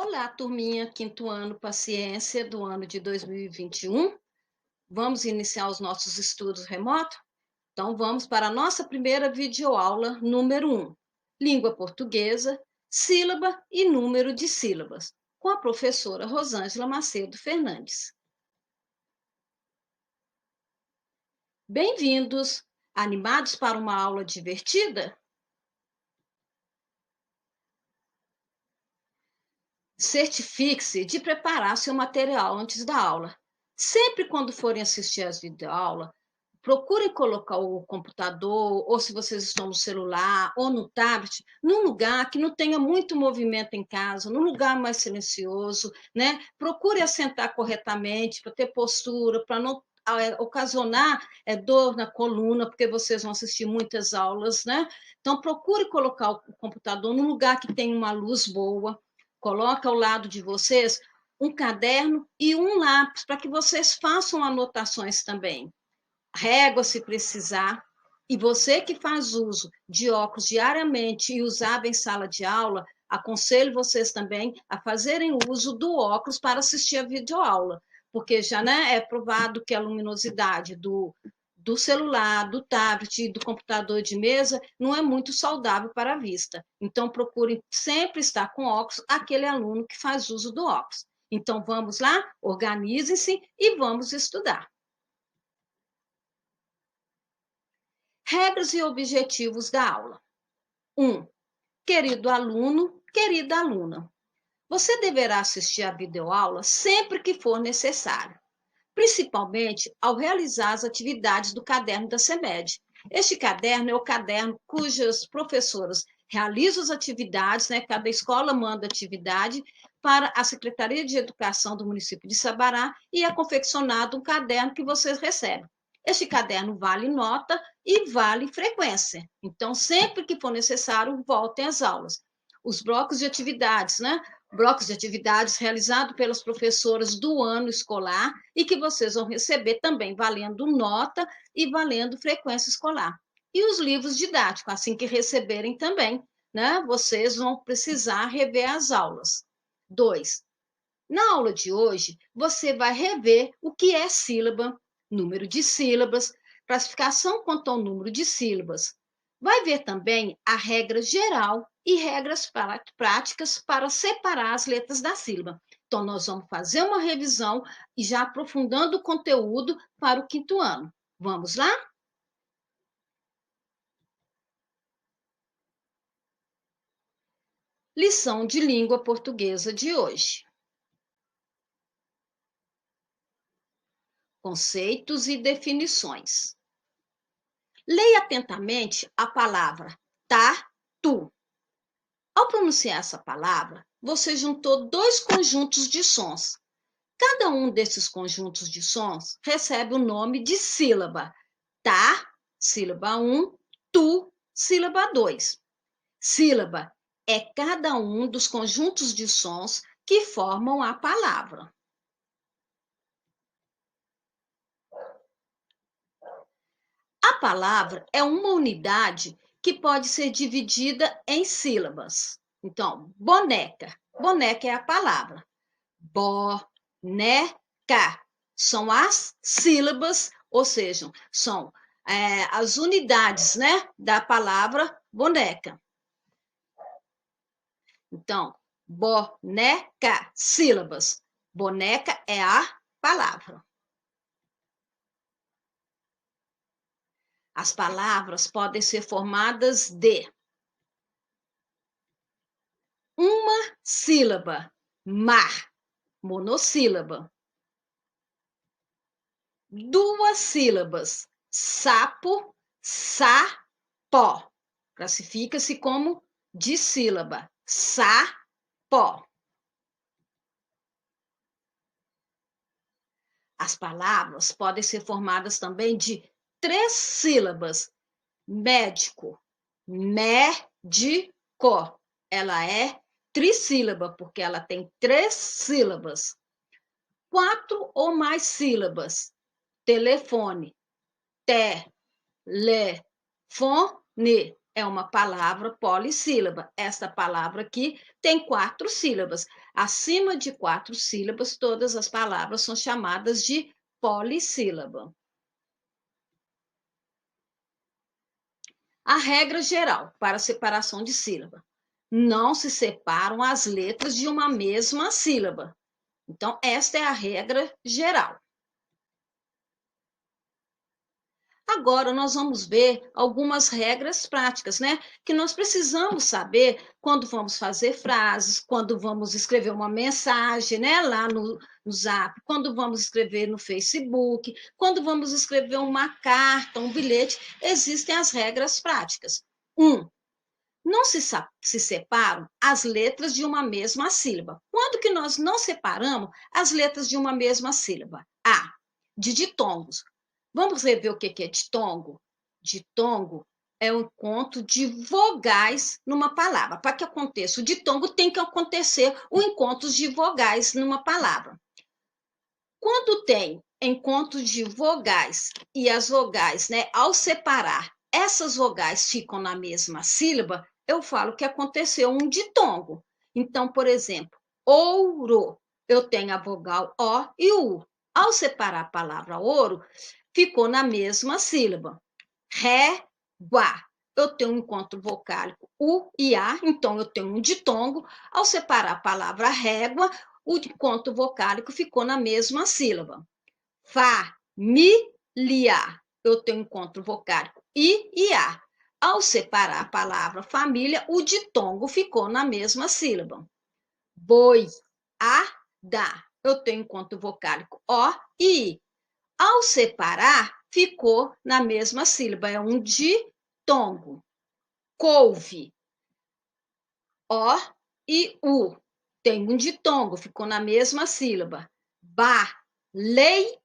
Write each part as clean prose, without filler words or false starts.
Olá, turminha, quinto ano, paciência do ano de 2021. Vamos iniciar os nossos estudos remotos? Então, vamos para a nossa primeira videoaula número 1, língua portuguesa, sílaba e número de sílabas, com a professora Rosângela Macedo Fernandes. Bem-vindos! Animados para uma aula divertida? Certifique-se de preparar seu material antes da aula. Sempre quando forem assistir às videoaulas, procurem colocar o computador, ou se vocês estão no celular ou no tablet, num lugar que não tenha muito movimento em casa, num lugar mais silencioso, né? Procure assentar corretamente para ter postura, para não ocasionar dor na coluna, porque vocês vão assistir muitas aulas, né? Então, procure colocar o computador num lugar que tenha uma luz boa, coloca ao lado de vocês um caderno e um lápis para que vocês façam anotações também. Régua se precisar. E você que faz uso de óculos diariamente e usava em sala de aula, aconselho vocês também a fazerem uso do óculos para assistir a videoaula, porque já, né, é provado que a luminosidade do celular, do tablet e do computador de mesa não é muito saudável para a vista. Então, procurem sempre estar com óculos aquele aluno que faz uso do óculos. Então, vamos lá, organizem-se e vamos estudar. Regras e objetivos da aula. 1. Querido aluno, querida aluna, você deverá assistir a videoaula sempre que for necessário, principalmente ao realizar as atividades do caderno da CEMED. Este caderno é o caderno cujas professoras realizam as atividades, né? Cada escola manda atividade para a Secretaria de Educação do município de Sabará e é confeccionado um caderno que vocês recebem. Este caderno vale nota e vale frequência. Então, sempre que for necessário, voltem às aulas. Os blocos de atividades, né? Blocos de atividades realizados pelas professoras do ano escolar e que vocês vão receber também valendo nota e valendo frequência escolar. E os livros didáticos, assim que receberem também, né? Vocês vão precisar rever as aulas. 2. Na aula de hoje, você vai rever o que é sílaba, número de sílabas, classificação quanto ao número de sílabas. Vai ver também a regra geral e regras práticas para separar as letras da sílaba. Então, nós vamos fazer uma revisão e já aprofundando o conteúdo para o quinto ano. Vamos lá? Lição de língua portuguesa de hoje. Conceitos e definições. Leia atentamente a palavra tatu. Ao pronunciar essa palavra, você juntou dois conjuntos de sons. Cada um desses conjuntos de sons recebe o nome de sílaba. Tá, sílaba 1, tu, sílaba 2. Sílaba é cada um dos conjuntos de sons que formam a palavra. A palavra é uma unidade que pode ser dividida em sílabas. Então, boneca. Boneca é a palavra. Boneca. São as sílabas, ou seja, são as unidades, né, da palavra boneca. Então, boneca, sílabas. Boneca é a palavra. As palavras podem ser formadas de uma sílaba, mar, monossílaba. Duas sílabas, sapo, sapó. Classifica-se como dissílaba, sapó. As palavras podem ser formadas também de três sílabas, médico, médico. Ela é trissílaba, porque ela tem três sílabas. Quatro ou mais sílabas, telefone, telefone. é uma palavra polissílaba. Esta palavra aqui tem 4 sílabas. Acima de 4 sílabas, todas as palavras são chamadas de polissílaba. A regra geral para a separação de sílaba: não se separam as letras de uma mesma sílaba. Então, esta é a regra geral. Agora, nós vamos ver algumas regras práticas, né? Que nós precisamos saber quando vamos fazer frases, quando vamos escrever uma mensagem, né? Lá no Zap, quando vamos escrever no Facebook, quando vamos escrever uma carta, um bilhete, existem as regras práticas. 1. Não se separam as letras de uma mesma sílaba. Quando que nós não separamos as letras de uma mesma sílaba? A. De ditongos. Vamos rever o que é ditongo? Ditongo é um encontro de vogais numa palavra. Para que aconteça o ditongo, tem que acontecer o encontro de vogais numa palavra. Quando tem encontro de vogais e as vogais, né, ao separar, essas vogais ficam na mesma sílaba, eu falo que aconteceu um ditongo. Então, por exemplo, ouro, eu tenho a vogal O e U. Ao separar a palavra ouro, ficou na mesma sílaba. Régua, eu tenho um encontro vocálico U e A, então eu tenho um ditongo. Ao separar a palavra régua, o encontro vocálico ficou na mesma sílaba. Família, eu tenho encontro vocálico I e A. Ao separar a palavra família, o ditongo ficou na mesma sílaba. Boiada, eu tenho encontro vocálico O e I. Ao separar, ficou na mesma sílaba, é um ditongo. Couve, O e U. Tem um ditongo, ficou na mesma sílaba. Baleia.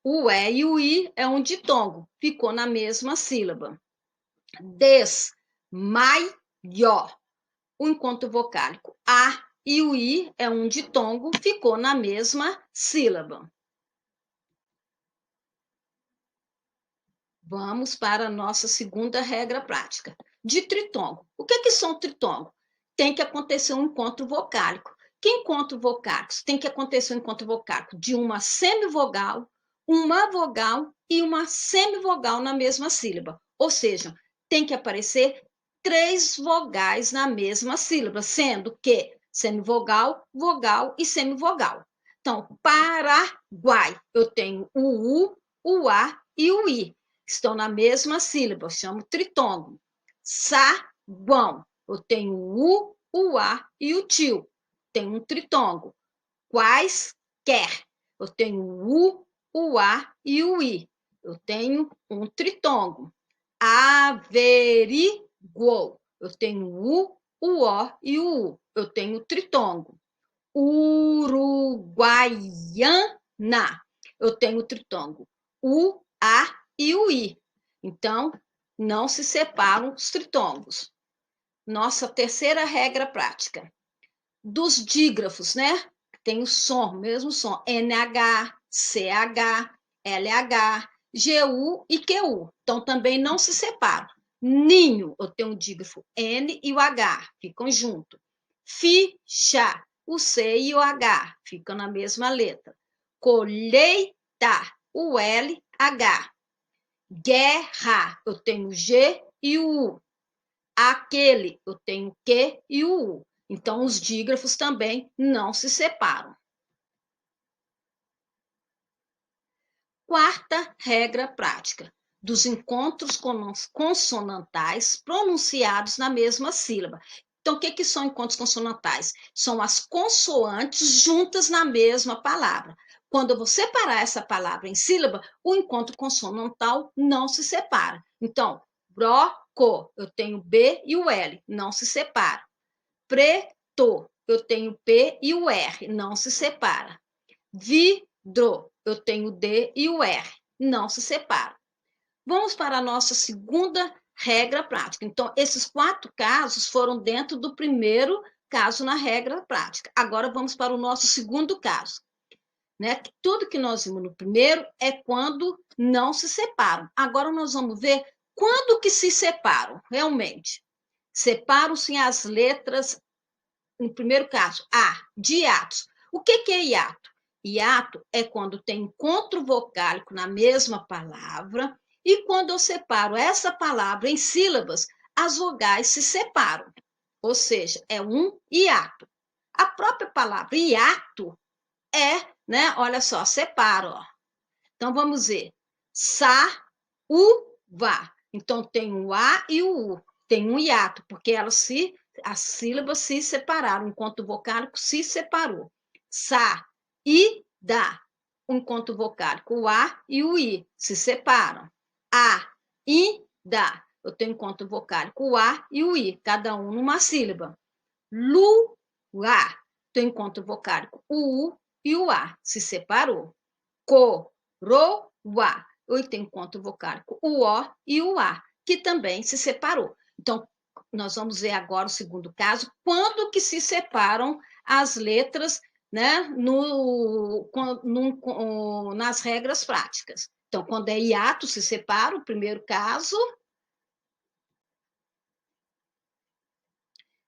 O E e o I é um ditongo, ficou na mesma sílaba. Desmaió. O encontro vocálico A e o I é um ditongo, ficou na mesma sílaba. Vamos para a nossa segunda regra prática. De tritongo. O que são tritongos? Tem que acontecer um encontro vocálico. Que encontro vocálico? Tem que acontecer um encontro vocálico de uma semivogal, uma vogal e uma semivogal na mesma sílaba. Ou seja, tem que aparecer 3 vogais na mesma sílaba, sendo que semivogal, vogal e semivogal. Então, Paraguai, eu tenho o U, o A e o I. Estão na mesma sílaba, eu chamo tritongo. Saguão, eu tenho o U, o A e o tio. Tem um tritongo. Quaisquer, eu tenho o U, o A e o I. Eu tenho um tritongo. Averiguou, eu tenho o U, o O e o U. Eu tenho tritongo. Uruguaiana, eu tenho tritongo. U, A e o I. Então, não se separam os tritongos. Nossa terceira regra prática. Dos dígrafos, né? Tem o som, mesmo som. NH, CH, LH, GU e QU. Então, também não se separam. Ninho, eu tenho o dígrafo N e o H, ficam juntos. Ficha, o C e o H ficam na mesma letra. Colheita, o L, H. Guerra, eu tenho G e o U. Aquele, eu tenho Q e o U. Então, os dígrafos também não se separam. Quarta regra prática: dos encontros consonantais pronunciados na mesma sílaba. Então, o que são encontros consonantais? São as consoantes juntas na mesma palavra. Quando eu vou separar essa palavra em sílaba, o encontro consonantal não se separa. Então, broco, eu tenho B e o L, não se separa. Preto, eu tenho P e o R, não se separa. Vidro, eu tenho o D e o R, não se separam. Vamos para a nossa segunda regra prática. Então, esses 4 casos foram dentro do primeiro caso na regra prática. Agora, vamos para o nosso segundo caso. Né? Tudo que nós vimos no primeiro é quando não se separam. Agora, nós vamos ver quando que se separam, realmente? Separam-se as letras, no primeiro caso, A, de hiatos. O que é hiato? Hiato é quando tem encontro vocálico na mesma palavra e quando eu separo essa palavra em sílabas, as vogais se separam. Ou seja, é um hiato. A própria palavra hiato é, né? Olha só, separo, ó. Então vamos ver. Sa, u, va. Então tem o A e o U. Tem um hiato, porque as sílabas se separaram, enquanto o vocálico se separou. Sa, i, da. Enquanto o vocálico, o A e o I se separam. A, i, da. Eu tenho enquanto o vocálico, o A e o I, cada um numa sílaba. Lu, lá. Tenho enquanto vocálico, o U e o A se separou. Co, ro, wa. Eu tenho enquanto vocálico, o O e o A, que também se separou. Então, nós vamos ver agora o segundo caso, quando que se separam as letras, né, nas regras práticas. Então, quando é hiato, se separa, o primeiro caso.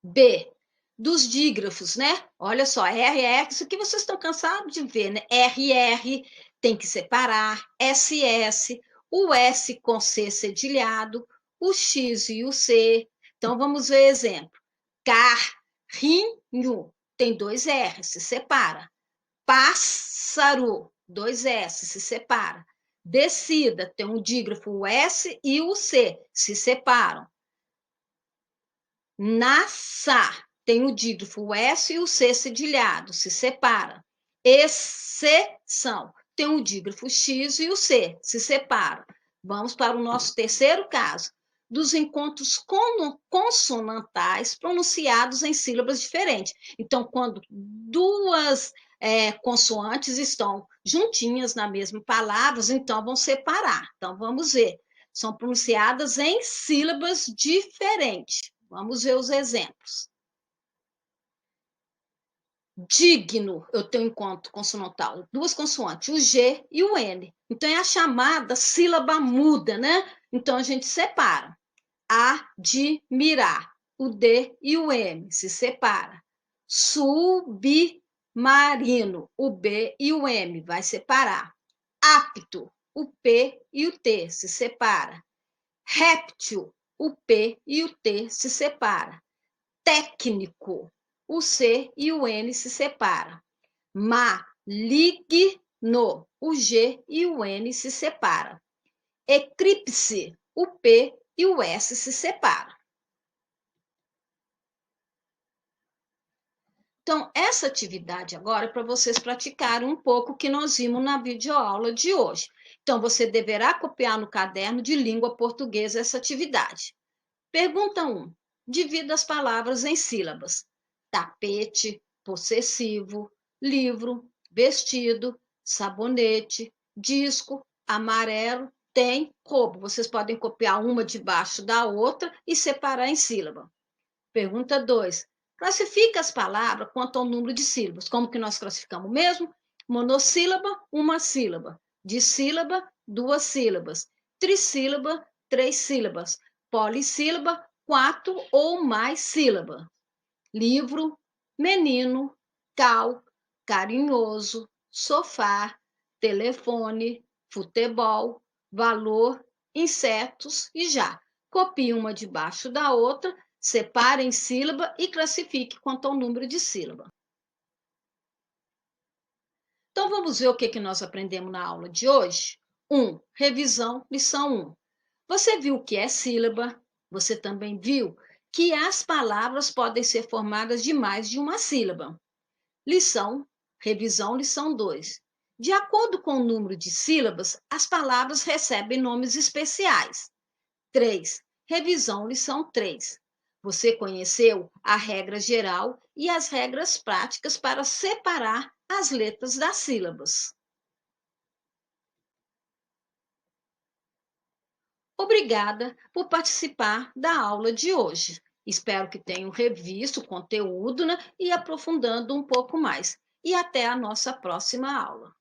B, dos dígrafos, né? Olha só, RR, isso aqui vocês estão cansados de ver, né? RR tem que separar, SS, o S com C cedilhado, o X e o C. Então, vamos ver exemplo. Carrinho, tem dois R, se separa. Pássaro, dois S, se separa. Descida, tem um dígrafo, o S e o C, se separam. Nassar, tem o dígrafo, o S e o C cedilhado, se separa. Exceção, tem o dígrafo X e o C, se separa. Vamos para o nosso terceiro caso, dos encontros consonantais pronunciados em sílabas diferentes. Então, quando duas consoantes estão juntinhas na mesma palavra, então vão separar. Então, vamos ver. São pronunciadas em sílabas diferentes. Vamos ver os exemplos. Digno, eu tenho enquanto consonantal, duas consoantes, o G e o N. Então, é a chamada sílaba muda, né? Então, a gente separa. Admirar, o D e o M se separa. Submarino, o B e o M vai separar. Apto, o P e o T se separa. Réptil, o P e o T se separam. Técnico, o C e o N se separam. Maligno, o G e o N se separam. Eclipse, o P e o S se separam. Então, essa atividade agora é para vocês praticarem um pouco o que nós vimos na videoaula de hoje. Então, você deverá copiar no caderno de língua portuguesa essa atividade. Pergunta 1. Divida as palavras em sílabas. Tapete, possessivo, livro, vestido, sabonete, disco, amarelo, tem, roubo. Vocês podem copiar uma debaixo da outra e separar em sílaba. Pergunta 2. Classifica as palavras quanto ao número de sílabas. Como que nós classificamos mesmo? Monossílaba, uma sílaba. Dissílaba, duas sílabas. Trissílaba, três sílabas. Polissílaba, quatro ou mais sílabas. Livro, menino, cal, carinhoso, sofá, telefone, futebol, valor, insetos e já. Copie uma debaixo da outra, separe em sílaba e classifique quanto ao número de sílaba. Então, vamos ver o que nós aprendemos na aula de hoje? 1. Revisão, lição 1. Você viu o que é sílaba? Você também viu que as palavras podem ser formadas de mais de uma sílaba. Revisão, lição 2. De acordo com o número de sílabas, as palavras recebem nomes especiais. 3. Revisão, lição 3. Você conheceu a regra geral e as regras práticas para separar as letras das sílabas. Obrigada por participar da aula de hoje. Espero que tenham revisto o conteúdo, né, e aprofundando um pouco mais. E até a nossa próxima aula.